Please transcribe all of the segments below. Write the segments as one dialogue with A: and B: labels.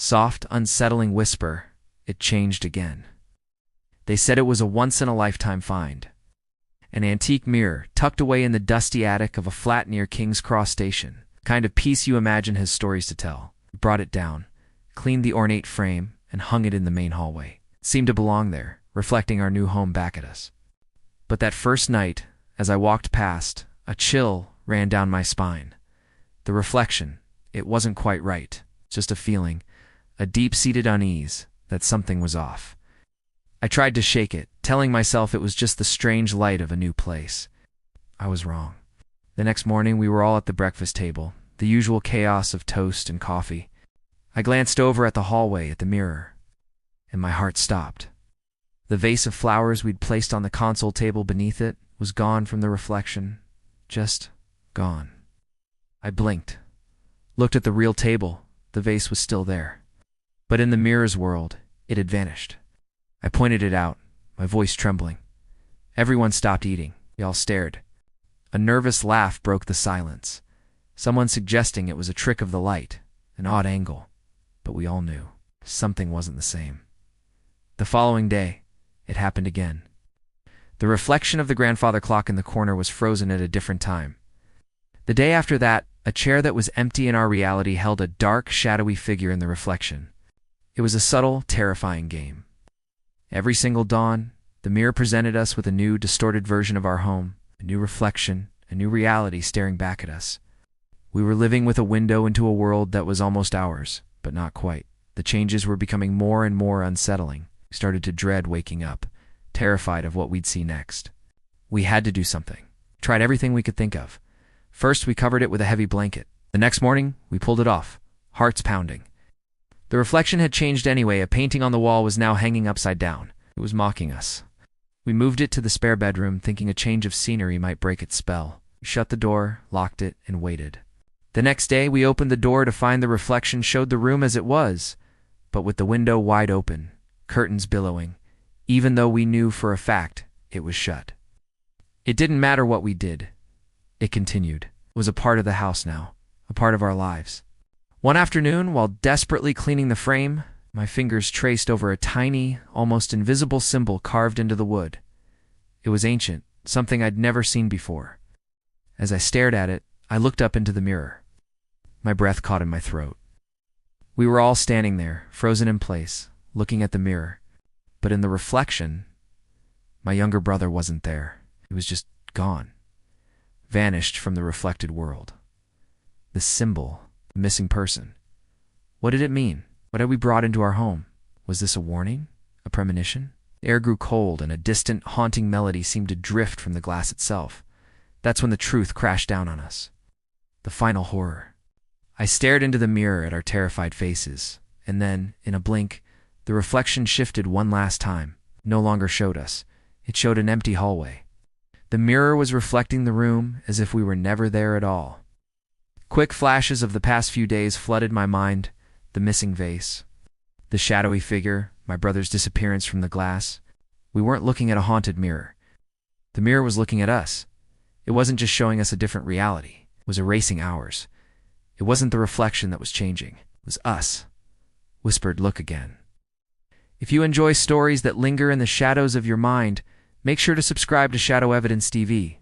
A: Soft, unsettling whisper, it changed again. They said it was a once-in-a-lifetime find. An antique mirror tucked away in the dusty attic of a flat near King's Cross Station. Kind of piece you imagine his stories to tell. Brought it down, cleaned the ornate frame, and hung it in the main hallway. It seemed to belong there, reflecting our new home back at us. But that first night, as I walked past, a chill ran down my spine. The reflection, it wasn't quite right. Just a feeling, a deep-seated unease that something was off. I tried to shake it, telling myself it was just the strange light of a new place. I was wrong. The next morning, we were all at the breakfast table, the usual chaos of toast and coffee. I glanced over at the hallway at the mirror, and my heart stopped. The vase of flowers we'd placed on the console table beneath it was gone from the reflection, just gone. I blinked, looked at the real table. The vase was still there. But in the mirror's world, it had vanished. I pointed it out, my voice trembling. Everyone stopped eating. We all stared. A nervous laugh broke the silence, someone suggesting it was a trick of the light, an odd angle. But we all knew something wasn't the same. The following day, it happened again. The reflection of the grandfather clock in the corner was frozen at a different time. The day after that, a chair that was empty in our reality held a dark, shadowy figure in the reflection. It was a subtle, terrifying game. Every single dawn, the mirror presented us with a new, distorted version of our home, a new reflection, a new reality staring back at us. We were living with a window into a world that was almost ours, but not quite. The changes were becoming more and more unsettling. We started to dread waking up, terrified of what we'd see next. We had to do something. Tried everything we could think of. First, we covered it with a heavy blanket. The next morning, we pulled it off, hearts pounding. The reflection had changed anyway. A painting on the wall was now hanging upside down. It was mocking us. We moved it to the spare bedroom, thinking a change of scenery might break its spell. We shut the door, locked it, and waited. The next day, we opened the door to find the reflection showed the room as it was, but with the window wide open, curtains billowing, even though we knew for a fact it was shut. It didn't matter what we did. It continued. It was a part of the house now, a part of our lives. One afternoon, while desperately cleaning the frame, my fingers traced over a tiny, almost invisible symbol carved into the wood. It was ancient, something I'd never seen before. As I stared at it, I looked up into the mirror. My breath caught in my throat. We were all standing there, frozen in place, looking at the mirror. But in the reflection, my younger brother wasn't there. He was just gone. Vanished from the reflected world. The symbol, the missing person. What did it mean? What had we brought into our home? Was this a warning? A premonition? The air grew cold, and a distant, haunting melody seemed to drift from the glass itself. That's when the truth crashed down on us. The final horror. I stared into the mirror at our terrified faces, and then, in a blink, the reflection shifted one last time. No longer showed us. It showed an empty hallway. The mirror was reflecting the room as if we were never there at all. Quick flashes of the past few days flooded my mind. The missing vase, the shadowy figure, my brother's disappearance from the glass. We weren't looking at a haunted mirror. The mirror was looking at us. It wasn't just showing us a different reality. It was erasing ours. It wasn't the reflection that was changing. It was us. Whispered, "Look again." If you enjoy stories that linger in the shadows of your mind, make sure to subscribe to Shadow Evidence TV.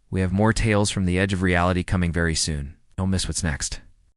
A: We have more tales from the edge of reality coming very soon. Don't miss what's next.